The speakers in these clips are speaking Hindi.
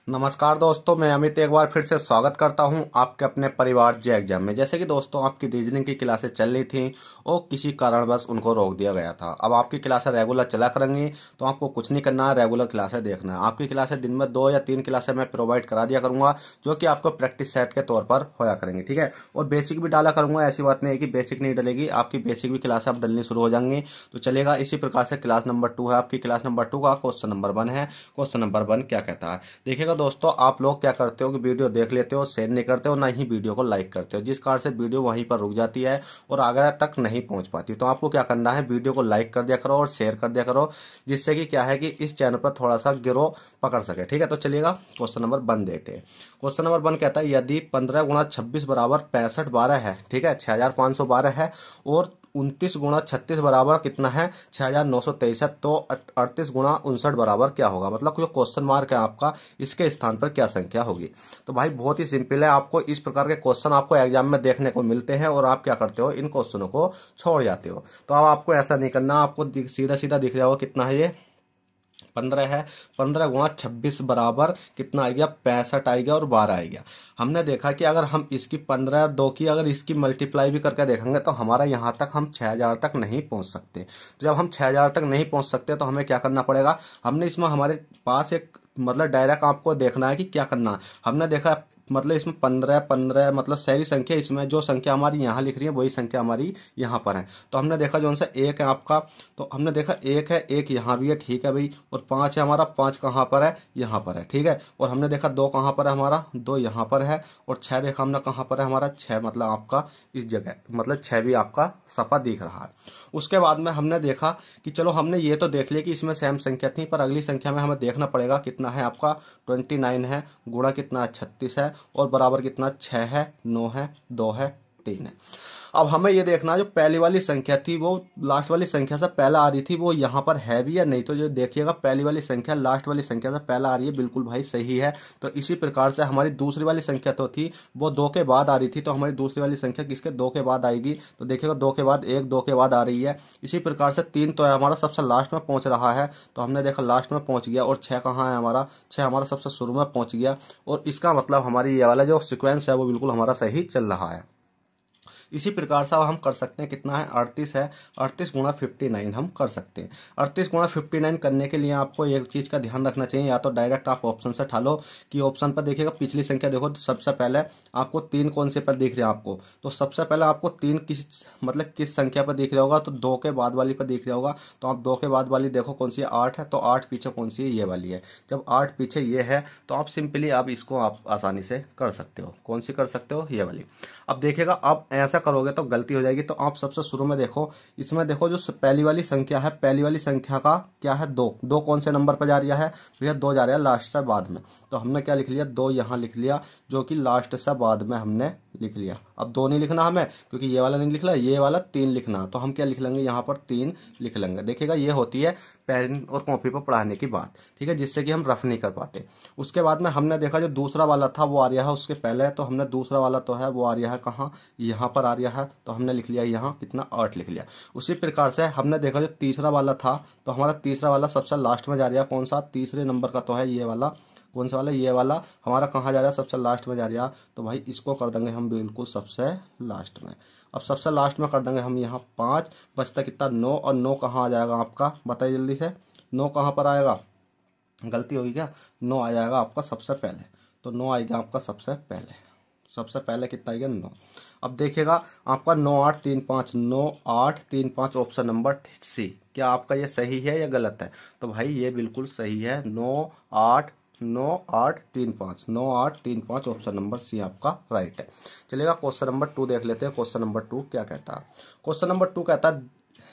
नमस्कार दोस्तों, मैं अमित एक बार फिर से स्वागत करता हूं आपके अपने परिवार जे एग्जाम में। जैसे कि दोस्तों आपकी रीजनिंग की क्लासेस चल रही थी और किसी कारणवश उनको रोक दिया गया था। अब आपकी क्लासें रेगुलर चला करेंगी तो आपको कुछ नहीं करना है, रेगुलर क्लासें देखना है। आपकी क्लासें दिन में 2 या 3 क्लासें मैं प्रोवाइड करा दिया करूंगा जो कि आपको प्रैक्टिस सेट के तौर पर होया करेंगी, ठीक है। और बेसिक भी डाला करूंगा, ऐसी बात नहीं है कि बेसिक नहीं डलेगी, आपकी बेसिक भी क्लास अब डलनी शुरू हो जाएंगी तो चलेगा। इसी प्रकार से क्लास नंबर 2 है आपकी। क्लास नंबर 2 का क्वेश्चन नंबर 1 है। क्वेश्चन नंबर 1 क्या कहता है, देखिएगा दोस्तों। आप लोग क्या करते हो कि वीडियो देख लेते हो, शेयर नहीं करते हो, ना ही वीडियो को लाइक करते हो, जिस कारण से वीडियो वहीं पर रुक जाती है और आगे तक नहीं पहुंच पाती। तो आपको क्या करना है, वीडियो को लाइक कर दिया करो और शेयर कर दिया करो, जिससे कि क्या है कि इस चैनल पर थोड़ा सा गिरो पकड़ सके, ठीक है। तो चलिएगा क्वेश्चन नंबर 1 देखते हैं। क्वेश्चन नंबर 1 कहता है, यदि 15 गुणा 26 बराबर 65 12 है, ठीक है, 6512 है, और 29 गुणा 36 बराबर कितना है, 6923 है, तो 38 गुणा 59 बराबर क्या होगा। मतलब जो क्वेश्चन मार्क है आपका, इसके स्थान पर क्या संख्या होगी। तो भाई बहुत ही सिंपल है, आपको इस प्रकार के क्वेश्चन आपको एग्जाम में देखने को मिलते हैं और आप क्या करते हो, इन क्वेश्चनों को छोड़ जाते हो। तो अब आपको ऐसा नहीं करना, आपको सीधा सीधा दिख रहा होगा कितना है, ये 15 है। 15 गुणा 26 बराबर कितना आ गया, 65 आ गया और 12 आ गया। हमने देखा कि अगर हम इसकी 15 और 2 की अगर इसकी मल्टीप्लाई भी करके देखेंगे तो हमारा यहाँ तक हम 6000 तक नहीं पहुँच सकते। तो जब हम 6000 तक नहीं पहुँच सकते तो हमें क्या करना पड़ेगा, हमने इसमें हमारे पास एक मतलब डायरेक्ट आपको देखना है कि क्या करना है। हमने देखा मतलब इसमें 15 15 मतलब सारी संख्या, इसमें जो संख्या हमारी यहाँ लिख रही है वही संख्या हमारी यहाँ पर है। तो हमने देखा जो सा 1 है आपका, तो हमने देखा 1 है, 1 यहाँ भी है, ठीक है भाई। और 5 है हमारा, 5 कहाँ पर है, यहाँ पर है, ठीक है। और हमने देखा 2 कहाँ पर है हमारा, 2 यहाँ पर है। और 6 देखा हमने कहाँ पर है हमारा, 6 मतलब आपका इस जगह, मतलब 6 भी आपका सपा दिख रहा है। उसके बाद में हमने देखा कि चलो हमने ये तो देख लिया कि इसमें सेम संख्या थी, पर अगली संख्या में हमें देखना पड़ेगा कितना है आपका, 29 है, गुणा कितना है 36 है, और बराबर कितना 6 है, 9 है, 2 है, 3 है। अब हमें ये देखना है जो पहली वाली संख्या थी वो लास्ट वाली संख्या से पहले आ रही थी, वो यहाँ पर है भी या नहीं। तो जो देखिएगा पहली वाली संख्या लास्ट वाली संख्या से पहले आ रही है, बिल्कुल भाई सही है। तो इसी प्रकार से हमारी दूसरी वाली संख्या तो थी वो 2 के बाद आ रही थी, तो हमारी दूसरी वाली संख्या किसके 2 के बाद आएगी। तो देखिएगा 2 के बाद 1, 2 के बाद आ रही है। इसी प्रकार से 3 तो है हमारा सबसे लास्ट में पहुंच रहा है, तो हमने देखा लास्ट में पहुंच गया। और 6 कहाँ है हमारा, 6 हमारा सबसे शुरू में पहुंच गया। और इसका मतलब हमारी ये वाला जो सिक्वेंस है वो बिल्कुल हमारा सही चल रहा है। इसी प्रकार से अब हम कर सकते हैं, कितना है 38 है, 38 गुणा 59 हम कर सकते हैं। 38 गुणा 59 करने के लिए आपको एक चीज़ का ध्यान रखना चाहिए, या तो डायरेक्ट आप ऑप्शन से ठालो कि ऑप्शन पर देखिएगा पिछली संख्या देखो, सबसे पहले आपको 3 कौन से पर दिख रहे हैं आपको। तो सबसे पहले आपको 3 किस संख्या पर दिख रहा होगा, तो 2 के बाद वाली पर दिख रहा होगा। तो आप 2 के बाद वाली देखो कौन सी है, 8 है, तो 8 पीछे कौन सी है, ये वाली है। जब 8 पीछे ये है तो आप सिंपली आप इसको आप आसानी से कर सकते हो। कौन सी कर सकते हो, ये वाली। अब देखिएगा आप ऐसा करोगे तो गलती हो जाएगी। तो आप सबसे शुरू में देखो, इसमें देखो जो पहली वाली संख्या है, पहली वाली संख्या का क्या है, 2। 2 कौन से नंबर पर जा रहा है भैया, 2 जा रहा है लास्ट से बाद में। तो हमने क्या लिख लिया, 2 यहाँ लिख लिया, जो कि लास्ट से बाद में हमने लिख लिया। अब 2 नहीं लिखना हमें, क्योंकि ये वाला नहीं लिखना, ये वाला 3 लिखना। तो हम क्या लिख लेंगे, यहाँ पर 3 लिख लेंगे। देखिएगा ये होती है पेन और कॉपी पर पढ़ाने की बात, ठीक है, जिससे कि हम रफ नहीं कर पाते। उसके बाद में हमने देखा जो दूसरा वाला था वो आ रहा है उसके पहले, तो हमने दूसरा वाला तो है वो आ रहा है कहाँ, यहाँ पर आ रहा है। तो हमने लिख लिया यहाँ कितना, 8 लिख लिया। उसी प्रकार से हमने देखा जो तीसरा वाला था, तो हमारा तीसरा वाला सबसे लास्ट में जा रहा है, कौन सा, तीसरे नंबर का तो है ये वाला। कौन सा वाला, ये वाला हमारा कहाँ जा रहा है, सबसे लास्ट में जा रहा है। तो भाई इसको कर देंगे हम बिल्कुल सबसे लास्ट में। अब सबसे लास्ट में कर देंगे हम यहाँ 5, बचता कितना 9। और 9 कहाँ आ जाएगा आपका, बताइए जल्दी से, 9 कहाँ पर आएगा, गलती होगी क्या, 9 आ जाएगा आपका सबसे पहले। तो 9 आएगा आपका सबसे पहले, सबसे पहले कितना आएगा 9। अब देखिएगा आपका 9 8 3 5, 9 8 3 5 ऑप्शन नंबर सी। क्या आपका ये सही है या गलत है, तो भाई ये बिल्कुल सही है। 9 8 9 8 3 5, 9 8 3 5 ऑप्शन नंबर सी आपका राइट है। चलिएगा क्वेश्चन नंबर 2 देख लेते हैं। क्वेश्चन नंबर 2 क्या कहता है, क्वेश्चन नंबर 2 कहता है,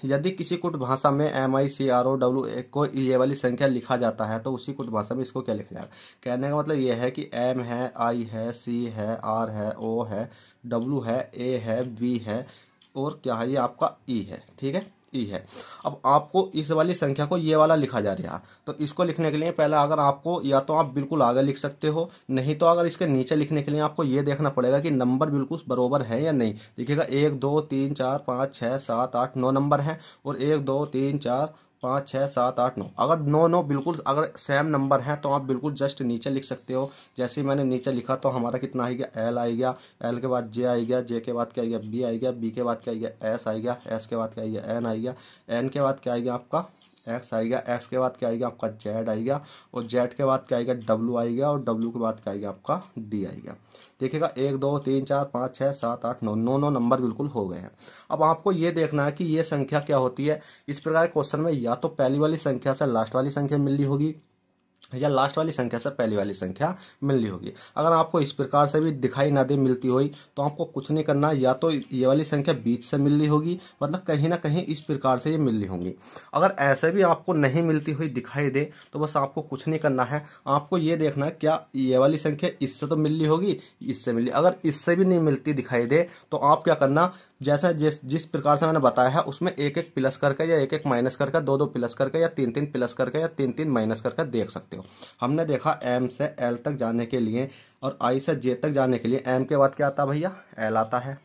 यदि किसी कुट भाषा में MICROW को ये वाली संख्या लिखा जाता है तो उसी कुट भाषा में इसको क्या लिखा जाएगा। कहने का मतलब ये है कि M है, I है, C है, R है, O है, W है, A है, V है, और क्या है ये आपका E है, ठीक है, ई है। अब आपको इस वाली संख्या को ये वाला लिखा जा रहा है, तो इसको लिखने के लिए पहले अगर आपको या तो आप बिल्कुल आगे लिख सकते हो, नहीं तो अगर इसके नीचे लिखने के लिए आपको ये देखना पड़ेगा कि नंबर बिल्कुल बरोबर है या नहीं। देखिएगा 1 2 3 4 5 6 7 8 9 नंबर है, और 1 2 3 4 5 6 7 8 9, अगर 9 9 बिल्कुल अगर सेम नंबर है तो आप बिल्कुल जस्ट नीचे लिख सकते हो। जैसे ही मैंने नीचे लिखा तो हमारा कितना आ गया, एल आ गया, एल के बाद जे आ गया, जे के बाद क्या आ गया, बी आ गया, बी के बाद क्या आ गया, एस आ गया, एस के बाद क्या आ गया, एन आ गया, एन के बाद क्या आ गया आपका एक्स आएगा, एक्स के बाद क्या आएगा आपका जेड आएगा, और जेड के बाद क्या आएगा डब्लू आएगा, और डब्लू के बाद क्या आएगा आपका डी आएगा। देखिएगा 1 2 3 4 5 6 7 8 9, 9 नंबर बिल्कुल हो गए हैं। अब आपको ये देखना है कि ये संख्या क्या होती है। इस प्रकार के क्वेश्चन में या तो पहली वाली संख्या से लास्ट वाली संख्या मिल रही होगी, या लास्ट वाली संख्या से पहली वाली संख्या मिल रही होगी। अगर आपको इस प्रकार से भी दिखाई ना दे मिलती हुई तो आपको कुछ नहीं करना, या तो ये वाली संख्या बीच से मिल रही होगी, मतलब कहीं ना कहीं इस प्रकार से ये मिल रही होंगी। अगर ऐसे भी आपको नहीं मिलती हुई दिखाई दे तो बस आपको कुछ नहीं करना है, आपको ये देखना है क्या ये वाली संख्या इससे तो मिल रही होगी, इससे मिल रही। अगर इससे भी नहीं मिलती दिखाई दे तो आप क्या करना, जैसा जिस प्रकार से मैंने बताया है उसमें एक एक प्लस करके या एक एक माइनस करके, दो दो प्लस करके या तीन तीन प्लस करके या तीन तीन माइनस करके देख सकते हो। हमने देखा एम से एल तक जाने के लिए और आई से जे तक जाने के लिए एम के बाद क्या आता है भैया, एल आता है।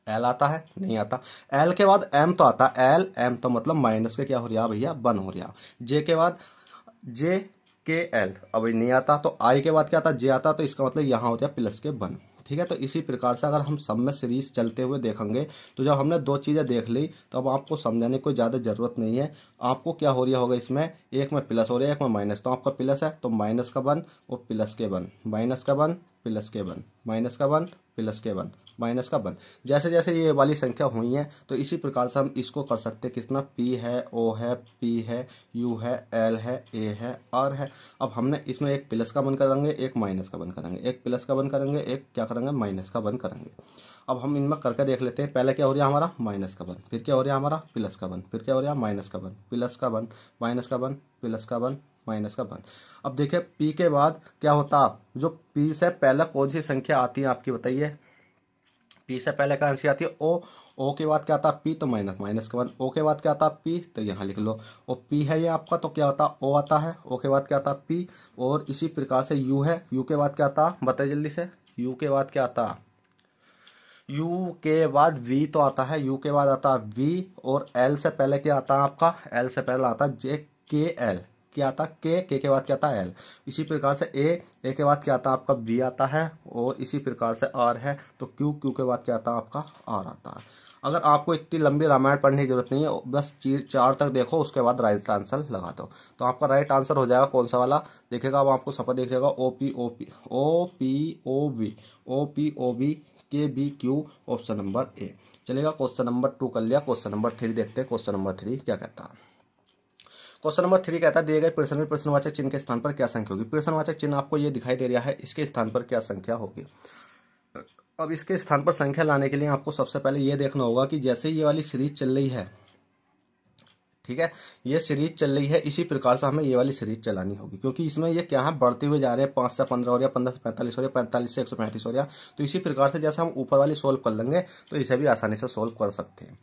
एल आता है नहीं आता, एल के बाद एम तो आता है, एल एम तो मतलब माइनस के क्या हो रहा भैया, वन हो रहा। जे के बाद जे के एल अभी नहीं आता, तो आई के बाद क्या आता, जे आता, तो इसका मतलब यहाँ हो गया प्लस के वन। ठीक है, तो इसी प्रकार से अगर हम सब में सीरीज चलते हुए देखेंगे तो जब हमने दो चीज़ें देख ली तो अब आपको समझाने की कोई ज़्यादा ज़रूरत नहीं है। आपको क्या हो रहा होगा, इसमें एक में प्लस हो रहा है एक में माइनस, तो आपका प्लस है तो माइनस का वन और प्लस के वन, माइनस का वन प्लस के वन, माइनस का वन प्लस के वन, माइनस का वन। जैसे जैसे ये वाली संख्या हुई है तो इसी प्रकार से हम इसको कर सकते हैं। कितना, पी है, ओ है, पी है, यू है, एल है, ए है, आर है। अब हमने इसमें एक प्लस का वन करेंगे, एक माइनस का वन करेंगे, एक प्लस का वन करेंगे, एक क्या करेंगे माइनस का वन करेंगे। अब हम इनमें करके देख लेते हैं। पहले क्या हो रहा है हमारा माइनस का वन, फिर क्या हो रहा है हमारा प्लस का वन, फिर क्या हो रहा है माइनस का वन, प्लस का वन, माइनस का वन, प्लस का वन, माइनस का वन। अब देखिए पी के बाद क्या होता, जो पी से पहले कौन सी संख्या आती है आपकी बताइए। पी से पहले कौन सी आती है, ओ। ओ के बाद क्या आता है पी, तो माइनस माइनस का वन। ओ के बाद क्या आता है पी, तो यहाँ लिख लो। और पी है ये आपका, तो क्या आता है ओ आता है। ओ के बाद क्या आता है पी, और इसी प्रकार से यू है। यू के बाद क्या आता, बताइए जल्दी से। यू के बाद क्या आता, यू के बाद वी तो आता है, यू के बाद आता है वी। और एल से पहले क्या आता है आपका, एल से पहले आता है जे के एल। क्या आता के बाद क्या आता है एल। इसी प्रकार से ए के बाद क्या आता है आपका बी आता है, और इसी प्रकार से आर है तो क्यू के बाद क्या आता है आपका आर आता है। अगर आपको इतनी लंबी रामायण पढ़ने की जरूरत नहीं है, बस 4 तक देखो उसके बाद राइट आंसर लगा दो तो आपका राइट आंसर हो जाएगा कौन सा वाला। देखिएगा अब आपको सपा देख जाएगा O P O P O P O V, O P O V K B Q, option number A. चलेगा, क्वेश्चन नंबर 2 कर लिया। क्वेश्चन नंबर 3 देखते हैं। क्वेश्चन नंबर 3 क्या कहता है। क्वेश्चन नंबर 3 कहता है दिए गए प्रश्न में प्रश्नवाचक चिन्ह के स्थान पर क्या संख्या होगी। प्रश्नवाचक चिन्ह आपको ये दिखाई दे रहा है, इसके स्थान पर क्या संख्या होगी। अब इसके स्थान पर संख्या लाने के लिए आपको सबसे पहले ये देखना होगा कि जैसे ये वाली सीरीज चल रही है, ठीक है, ये सीरीज चल रही है, इसी प्रकार से हमें ये वाली सीरीज चलानी होगी, क्योंकि इसमें ये क्या है बढ़ते हुए जा रहे हैं। 5 से 15 हो रहा है, 15 से 45 हो रहा है, 45 से 135 हो रहा है। तो इसी प्रकार से जैसे हम ऊपर वाली सोल्व कर लेंगे तो इसे भी आसानी से सोल्व कर सकते हैं।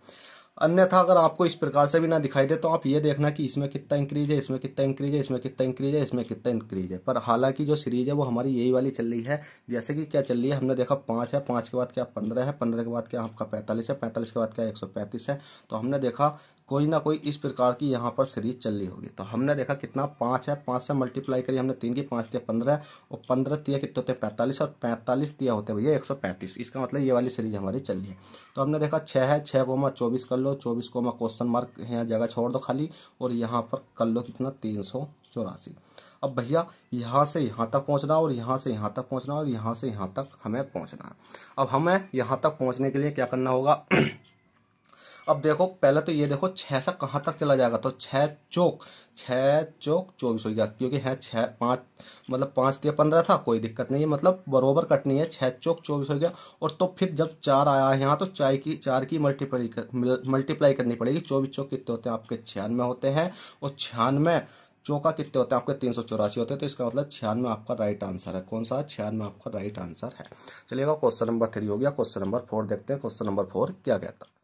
अन्यथा अगर आपको इस प्रकार से भी ना दिखाई दे तो आप ये देखना कि इसमें कितना इंक्रीज है, इसमें कितना इंक्रीज है, इसमें कितना इंक्रीज है, इसमें कितना इंक्रीज है। पर हालांकि जो सीरीज है वो हमारी यही वाली चल रही है। जैसे कि क्या चल रही है, हमने देखा 5 है, 5 के बाद क्या 15 है, 15 के बाद क्या आपका 45 है, 45 के बाद क्या 135 है। तो हमने देखा कोई ना कोई इस प्रकार की यहाँ पर सीरीज चल रही होगी। तो हमने देखा कितना 5 है, 5 से मल्टीप्लाई करी हमने 3 की, 5 दिया 15, और 15 दिया कितने होते हैं 45, और 45 दिया होते हैं भैया 135। इसका मतलब ये वाली सीरीज हमारी चल रही है। तो हमने देखा 6 है, 6 कोमा 24 कर लो, 24 कोमा क्वेश्चन मार्क यहाँ जगह छोड़ दो खाली, और यहाँ पर कर लो कितना 384। अब भैया यहाँ से यहाँ तक पहुँचना, और यहाँ से यहाँ तक पहुँचना, और यहाँ से यहाँ तक हमें पहुँचना है। अब हमें यहाँ तक पहुँचने के लिए क्या करना होगा। अब देखो पहले तो ये देखो 6 से कहाँ तक चला जाएगा, तो 6 चौक 24 हो गया, क्योंकि है 6 5 मतलब 5 दिया 15 था, कोई दिक्कत नहीं है, मतलब बरोबर कटनी है। 6 चौक 24 हो गया। और तो फिर जब 4 आया है यहाँ तो 4 की मल्टीप्लाई करनी पड़ेगी। 24 चौक कितने होते हैं आपके 96 होते हैं, और 96 चौका कितने होते हैं आपके 384 होते हैं। तो इसका मतलब 96 आपका राइट आंसर है। कौन सा, 96 आपका राइट आंसर है। चलिएगा, क्वेश्चन नंबर 3 हो गया। क्वेश्चन नंबर 4 देखते हैं। क्वेश्चन नंबर 4 क्या कहता है।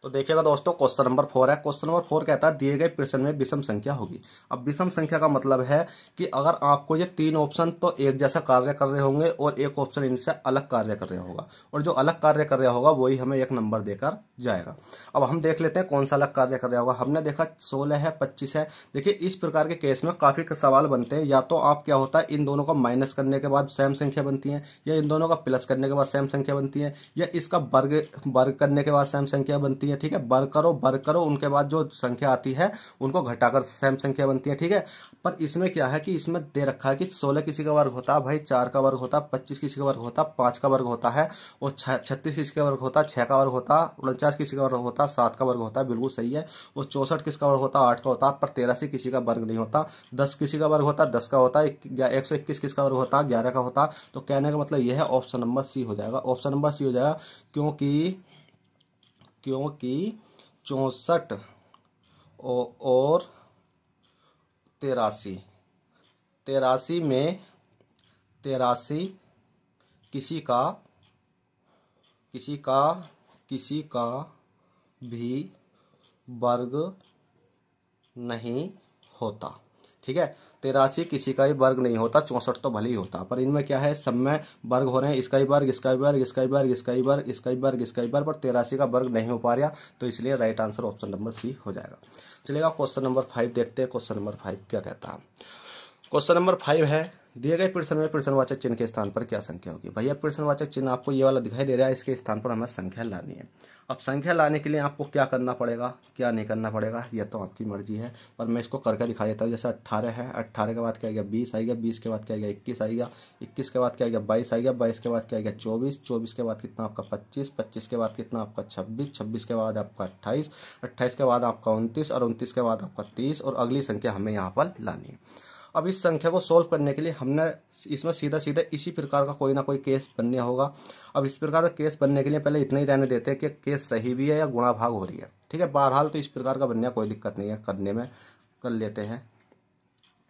तो देखिएगा दोस्तों, क्वेश्चन नंबर 4 है। क्वेश्चन नंबर 4 कहता है दिए गए प्रश्न में विषम संख्या होगी। अब विषम संख्या का मतलब है कि अगर आपको ये 3 ऑप्शन तो एक जैसा कार्य कर रहे होंगे और एक ऑप्शन इनसे अलग कार्य कर रहा होगा, और जो अलग कार्य कर रहा होगा वही हमें एक नंबर देकर जाएगा। अब हम देख लेते हैं कौन सा अलग कार्य कर रहा होगा। हमने देखा 16 है, 25 है। देखिए इस प्रकार के केस में काफी सवाल बनते हैं। या तो आप क्या होता है, इन दोनों का माइनस करने के बाद सेम संख्या बनती है, या इन दोनों का प्लस करने के बाद सेम संख्या बनती है, या इसका वर्ग करने के बाद सेम संख्या बनती है। ठीक है, वर्ग करो उनके बाद जो संख्या आती है उनको घटाकर सेम संख्या बनती है। ठीक है, पर इसमें क्या है कि इसमें दे रखा है कि 16 किसी का वर्ग होता है भाई 4 का वर्ग होता है, 25 किसी का वर्ग होता है 5 का वर्ग होता है, और 36 किसी का वर्ग होता है 6 का वर्ग होता है, 49 किसी का वर्ग होता है 7 का वर्ग होता है। बिल्कुल सही है। और 64 किसका वर्ग होता है 8 का होता है, पर 83 किसी का वर्ग नहीं होता। 10 किसी का वर्ग होता है 10 का होता है। 121 किसका वर्ग होता है 11 का होता है। तो कहने का मतलब यह है ऑप्शन नंबर सी हो जाएगा। ऑप्शन नंबर सी हो जाएगा, क्योंकि 64 और 83 में 83 किसी का भी वर्ग नहीं होता। ठीक है, 83 किसी का ही वर्ग नहीं होता, 64 तो भले ही होता। पर इनमें क्या है, सब में वर्ग हो रहे हैं, इसका ही वर्ग, इसका ही वर्ग, इसका ही वर्ग, इसका ही वर्ग, इसका ही वर्ग, इसका ही वर्ग, पर 83 का वर्ग नहीं हो पा रहा। तो इसलिए right answer option number C हो जाएगा। चलिएगा क्वेश्चन नंबर 5 देखते हैं। क्वेश्चन नंबर 5 क्या कहता है। क्वेश्चन नंबर 5 है दिए गए प्रश्न में प्रश्नवाचक चिन्ह के स्थान पर क्या संख्या होगी। भैया प्रश्नवाचक चिन्ह आपको ये वाला दिखाई दे रहा है, इसके स्थान पर हमें संख्या लानी है। अब संख्या लाने के लिए आपको क्या करना पड़ेगा, क्या नहीं करना पड़ेगा, यह तो आपकी मर्जी है, पर मैं इसको करके दिखा देता हूँ। जैसे 18 है, 18 के बाद क्या आएगा 20 आएगा, 20 के बाद क्या आएगा 21 आएगा, 21 के बाद क्या आएगा 22 आएगा, 22 के बाद क्या आएगा 24, 24 के बाद कितना आपका 25, 25 के बाद कितना आपका 26, 26 के बाद आपका 28, 28 के बाद आपका 29, और 29 के बाद आपका 30, और अगली संख्या हमें यहाँ पर लानी है। अब इस संख्या को सोल्व करने के लिए हमने इसमें सीधा सीधा इसी प्रकार का कोई ना कोई केस बनने होगा। अब इस प्रकार का केस बनने के लिए पहले इतना ही रहने देते हैं कि केस सही भी है या गुणा भाग हो रही है। ठीक है, बहरहाल तो इस प्रकार का बनने कोई दिक्कत नहीं है, करने में कर लेते हैं।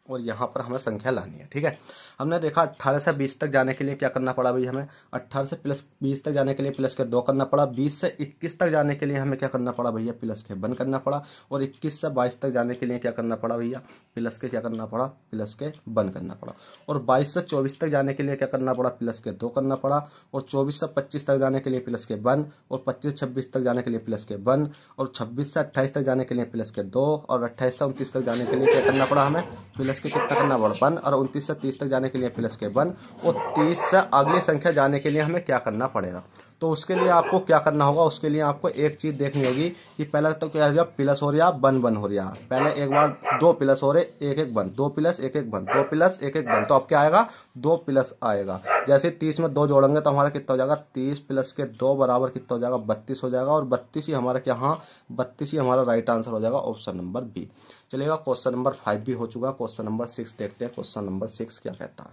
और यहाँ पर हमें संख्या लानी है। ठीक है, हमने देखा 18 से 20 तक जाने के लिए क्या करना पड़ा भाई, हमें 18 से प्लस 20 तक जाने के लिए प्लस के 2 करना पड़ा। 20 से 21 तक जाने के लिए हमें क्या करना पड़ा भैया, प्लस के 1 करना पड़ा। और 21 से 22 तक जाने के लिए क्या करना पड़ा भैया, प्लस के क्या करना पड़ा, प्लस के 1 करना पड़ा। और 22 से 24 तक जाने के लिए क्या करना पड़ा, प्लस के 2 करना पड़ा। और 24 से 25 तक जाने के लिए प्लस के 1, और 25-26 तक जाने के लिए प्लस के 1, और 26 से 28 तक जाने के लिए प्लस के 2, और 28 से 29 तक जाने के लिए क्या करना पड़ा हमें, प्लस के कितना करना पड़ा 1, और 29 से 30 तक जाने के लिए प्लस के 1, और 30 से अगली संख्या जाने के लिए हमें क्या करना पड़ेगा। तो उसके लिए आपको क्या करना होगा, उसके लिए आपको एक चीज देखनी होगी कि पहले तो क्या हो गया, प्लस हो रहा 1 हो रहा। पहले एक बार 2 प्लस हो रहे 1 1 2 प्लस 1 1 2 प्लस 1 1 तो अब क्या आएगा 2 प्लस आएगा। जैसे 30 में 2 जोड़ेंगे तो हमारा कितना हो जाएगा, 30 प्लस के 2 बराबर कितना हो जाएगा 32 हो जाएगा। और 32 ही हमारा क्या, हाँ 32 ही हमारा राइट आंसर हो जाएगा, ऑप्शन नंबर बी। चलेगा, क्वेश्चन नंबर 5 भी हो चुका। क्वेश्चन नंबर 6 देखते हैं। क्वेश्चन नंबर 6 क्या कहता है।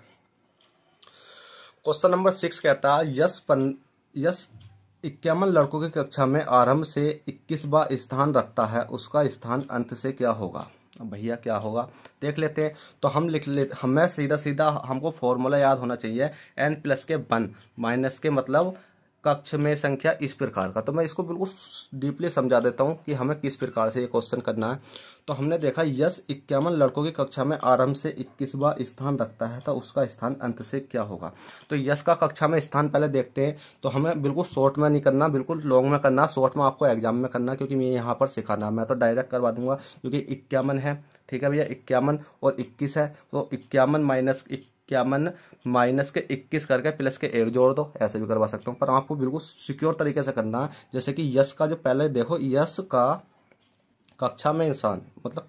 क्वेश्चन नंबर 6 कहता है यस 51 लड़कों की कक्षा में आरंभ से 21वां स्थान रखता है, उसका स्थान अंत से क्या होगा। अब भैया क्या होगा देख लेते हैं। तो हम लिख लेते, हमें सीधा सीधा हमको फॉर्मूला याद होना चाहिए, n प्लस के 1 माइनस के मतलब कक्ष में संख्या इस प्रकार का। तो मैं इसको बिल्कुल डीपली समझा देता हूँ कि हमें किस प्रकार से ये क्वेश्चन करना है। तो हमने देखा यस 51 लड़कों की कक्षा में आरंभ से 21वां स्थान रखता है, तो उसका स्थान अंत से क्या होगा। तो यस का कक्षा में स्थान पहले देखते हैं। तो हमें बिल्कुल शॉर्ट में नहीं करना, बिल्कुल लॉन्ग में करना। शॉर्ट में आपको एग्जाम में करना, क्योंकि मैं यहाँ पर सिखाना, मैं तो डायरेक्ट करवा दूंगा क्योंकि 51 है। ठीक है भैया, 51 और 21 है, तो 51 माइनस के 21 करके प्लस के 1 जोड़ दो, ऐसे भी करवा सकता हूँ। पर आपको बिल्कुल सिक्योर तरीके से करना है। जैसे कि यस का जो पहले देखो, यस का कक्षा में इंसान मतलब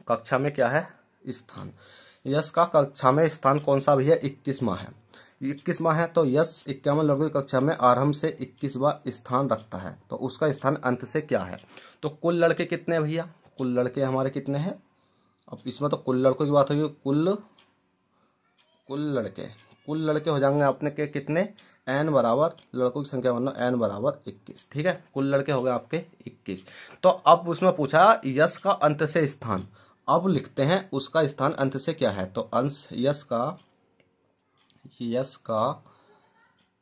कक्षा में क्या है, स्थान। यस का कक्षा में स्थान कौन सा भी है, 21वां है। 21वां है, तो यस 51 लड़कों की कक्षा में आरंभ से 21वां स्थान रखता है, तो उसका स्थान अंत से क्या है। तो कुल लड़के कितने भैया, कुल लड़के हमारे कितने हैं। अब इसमें तो कुल लड़कों की बात होगी, कुल लड़के हो जाएंगे अपने के कितने, n बराबर लड़कों की संख्या मतलब n बराबर 21। ठीक है, कुल लड़के हो गए आपके 21। तो अब उसमें पूछा यस का अंत से स्थान, अब लिखते हैं उसका स्थान अंत से क्या है। तो अंश यस का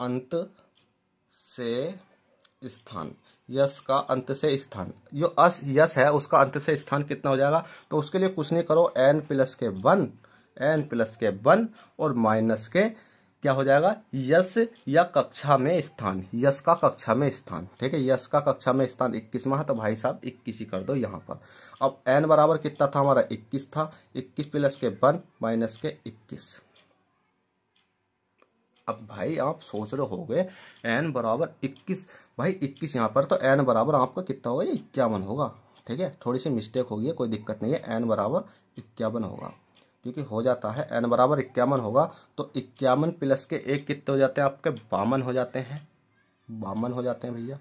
अंत से स्थान, यस का अंत से स्थान, जो अस यस है उसका अंत से स्थान कितना हो जाएगा? तो उसके लिए कुछ नहीं करो, n+1 और माइनस के क्या हो जाएगा? यस या कक्षा में स्थान, यस का कक्षा में स्थान। ठीक है, यस का कक्षा में स्थान 21 में है, तो भाई साहब 21 ही कर दो यहाँ पर। अब n बराबर कितना था हमारा? 21 था, 21 + के 1 माइनस के 21। अब भाई आप सोच रहे होगे n बराबर 21, भाई 21 यहाँ पर, तो n बराबर आपका कितना होगा? 51 होगा। ठीक है, थोड़ी सी मिस्टेक होगी, कोई दिक्कत नहीं है, n बराबर 51 होगा, क्योंकि हो जाता है n बराबर 51 होगा, तो 51 + के 1 कितने हो जाते हैं आपके? 52 हो जाते हैं, 52 हो जाते हैं भैया।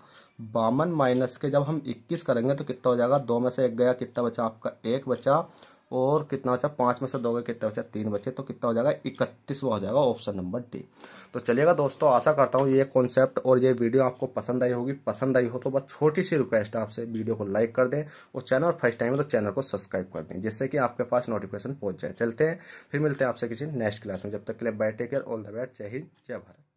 52 माइनस के जब हम 21 करेंगे तो कितना हो जाएगा? 2 में से 1 गया, कितना बचा आपका? 1 बचा, और कितना बचा? 5 में से 2 गए, कितना बचा? 3 बचे, तो कितना हो जाएगा? 31वां हो जाएगा, ऑप्शन नंबर डी। तो चलिएगा दोस्तों, आशा करता हूँ ये कॉन्सेप्ट और ये वीडियो आपको पसंद आई होगी। पसंद आई हो तो बस छोटी सी रिक्वेस्ट है आपसे, वीडियो को लाइक कर दें, और चैनल फर्स्ट टाइम है तो चैनल को सब्सक्राइब कर दें, जिससे कि आपके पास नोटिफिकेशन पहुंच जाए। चलते हैं, फिर मिलते हैं आपसे किसी नेक्स्ट क्लास में। जब तक के लिए bye, take care, all the best, जय हिंद, जय भारत।